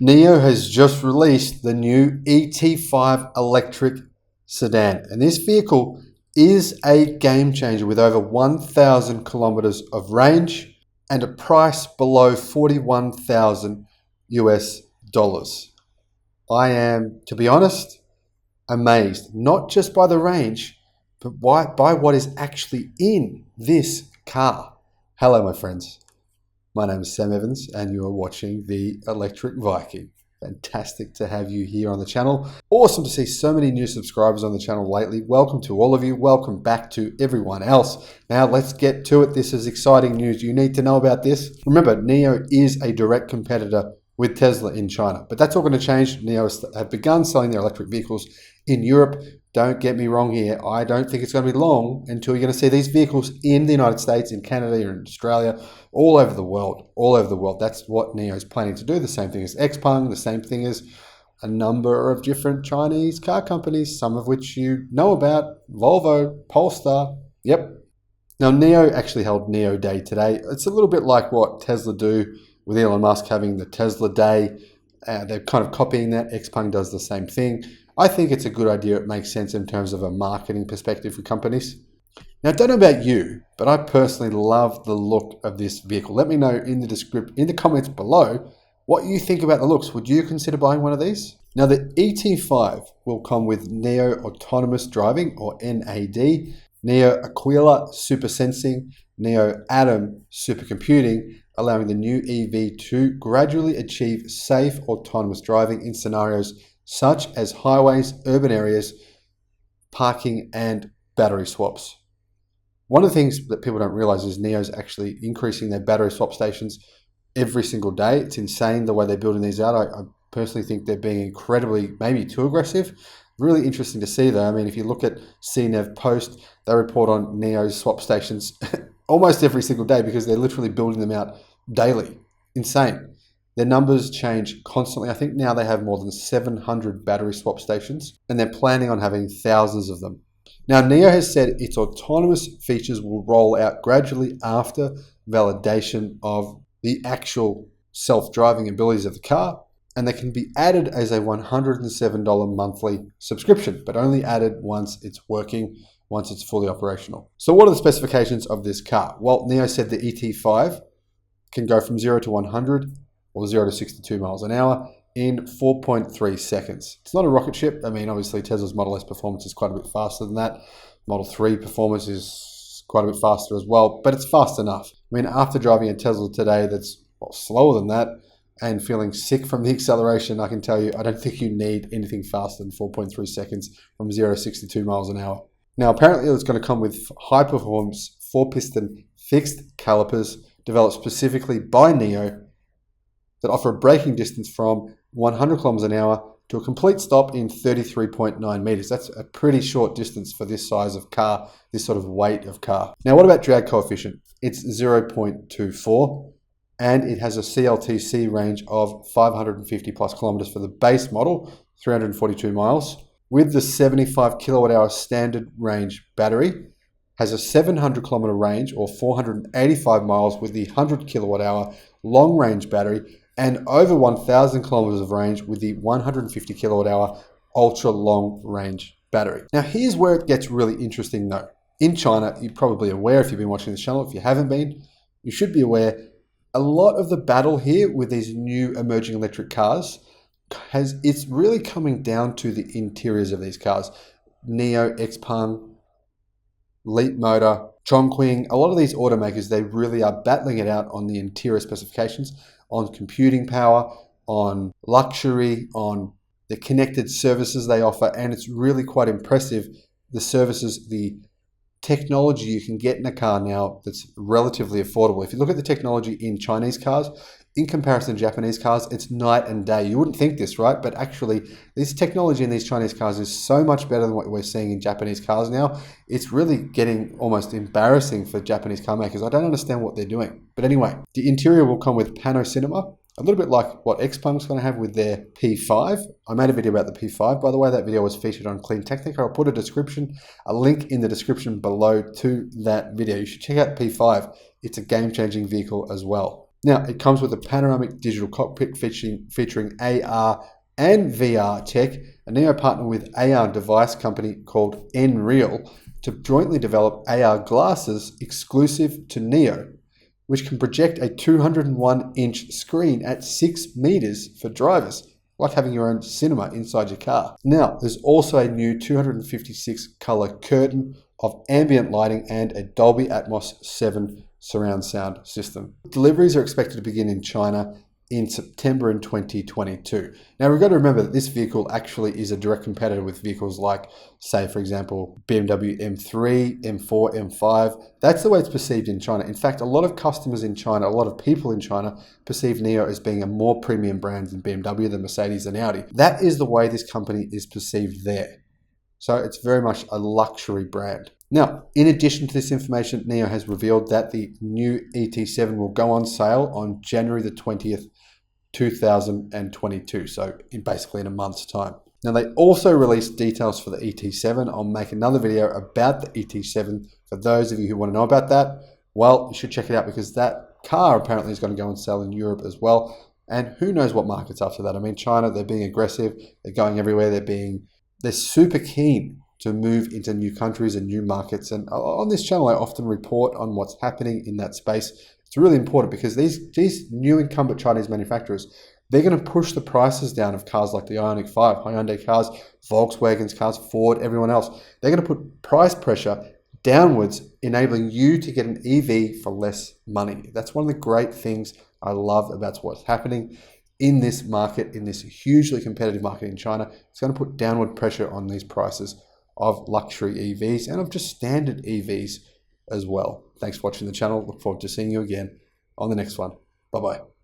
NIO has just released the new ET5 electric sedan, and this vehicle is a game changer with over 1,000 kilometers of range and a price below 41,000 US dollars. I am, to be honest, amazed, not just by the range, but by what is actually in this car. Hello, my friends. My name is Sam Evans, and you are watching the Electric Viking. Fantastic to have you here on the channel. Awesome to see so many new subscribers on the channel lately. Welcome to all of you. Welcome back to everyone else. Now let's get to it. This is exciting news. You need to know about this. Remember, NIO is a direct competitor with Tesla in China, but that's all going to change. NIO have begun selling their electric vehicles in Europe. Don't get me wrong here. I don't think it's going to be long until you're going to see these vehicles in the United States, in Canada, in Australia, all over the world, all over the world. That's what NIO is planning to do. The same thing as Xpeng, the same thing as a number of different Chinese car companies, some of which you know about, Volvo, Polestar. Yep. Now, NIO actually held NIO Day today. It's a little bit like what Tesla do with Elon Musk having the Tesla Day. They're kind of copying that. Xpeng does the same thing. I think it's a good idea. It makes sense in terms of a marketing perspective for companies. Now, I don't know about you, but I personally love the look of this vehicle. Let me know in the comments below what you think about the looks. Would you consider buying one of these? Now, the ET5 will come with NIO Autonomous Driving, or NAD, NIO Aquila Super Sensing, NIO Atom Supercomputing, allowing the new EV to gradually achieve safe autonomous driving in scenarios such as highways, urban areas, parking, and battery swaps. One of the things that people don't realize is NIO is actually increasing their battery swap stations every single day. It's insane the way they're building these out. I personally think they're being incredibly, maybe too aggressive. Really interesting to see though. I mean, if you look at CNEV Post, they report on NIO's swap stations almost every single day because they're literally building them out daily. Insane. Their numbers change constantly. I think now they have more than 700 battery swap stations, and they're planning on having thousands of them. Now, NIO has said its autonomous features will roll out gradually after validation of the actual self-driving abilities of the car, and they can be added as a $107 monthly subscription, but only added once it's working, once it's fully operational. So what are the specifications of this car? Well, NIO said the ET5 can go from 0 to 100 or 0 to 62 miles an hour in 4.3 seconds. It's not a rocket ship. I mean, obviously Tesla's Model S performance is quite a bit faster than that. Model 3 performance is quite a bit faster as well, but it's fast enough. I mean, after driving a Tesla today that's slower than that and feeling sick from the acceleration, I can tell you, I don't think you need anything faster than 4.3 seconds from 0 to 62 miles an hour. Now, apparently it's going to come with high performance 4-piston fixed calipers developed specifically by NIO that offer a braking distance from 100 kilometers an hour to a complete stop in 33.9 meters. That's a pretty short distance for this size of car, this sort of weight of car. Now, what about drag coefficient? It's 0.24, and it has a CLTC range of 550 plus kilometers for the base model, 342 miles, with the 75 kilowatt hour standard range battery. Has a 700 kilometer range or 485 miles with the 100 kilowatt hour long range battery, and over 1,000 kilometers of range with the 150 kilowatt hour ultra long range battery. Now, here's where it gets really interesting though. In China, you're probably aware if you've been watching this channel. If you haven't been, you should be aware. A lot of the battle here with these new emerging electric cars it's really coming down to the interiors of these cars. NIO, Xpeng, Leapmotor, Chongqing, a lot of these automakers, they really are battling it out on the interior specifications, on computing power, on luxury, on the connected services they offer, and it's really quite impressive, the services, the technology you can get in a car now that's relatively affordable. If you look at the technology in Chinese cars, in comparison to Japanese cars, it's night and day. You wouldn't think this, right? But actually, this technology in these Chinese cars is so much better than what we're seeing in Japanese cars now. It's really getting almost embarrassing for Japanese car makers. I don't understand what they're doing. But anyway, the interior will come with Pano Cinema, a little bit like what Xpeng's going to have with their P5. I made a video about the P5, by the way. That video was featured on Clean Technica. I'll put a link in the description below to that video. You should check out P5. It's a game-changing vehicle as well. Now, it comes with a panoramic digital cockpit featuring AR and VR tech. And NIO partnered with AR device company called Nreal to jointly develop AR glasses exclusive to NIO, which can project a 201-inch screen at 6 meters for drivers, like having your own cinema inside your car. Now, there's also a new 256 color curtain of ambient lighting and a Dolby Atmos 7 surround sound system. Deliveries are expected to begin in China in September in 2022. Now, we've got to remember that this vehicle actually is a direct competitor with vehicles like, say, for example, BMW M3, M4, M5. That's the way it's perceived in China. In fact, a lot of customers in China, a lot of people in China perceive NIO as being a more premium brand than BMW, than Mercedes, and Audi. That is the way this company is perceived there. So it's very much a luxury brand. Now, in addition to this information, NIO has revealed that the new ET7 will go on sale on January the 20th, 2022, so basically in a month's time. Now, they also released details for the ET7. I'll make another video about the ET7 for those of you who want to know about that. Well, you should check it out because that car apparently is going to go on sale in Europe as well. And who knows what markets after that. I mean, China, they're being aggressive. They're going everywhere. They're super keen to move into new countries and new markets. And on this channel, I often report on what's happening in that space. It's really important because these new incumbent Chinese manufacturers, they're going to push the prices down of cars like the Ioniq 5, Hyundai cars, Volkswagen's cars, Ford, everyone else. They're going to put price pressure downwards, enabling you to get an EV for less money. That's one of the great things I love about what's happening in this market, in this hugely competitive market in China. It's going to put downward pressure on these prices of luxury EVs and of just standard EVs as well. Thanks for watching the channel. Look forward to seeing you again on the next one. Bye-bye.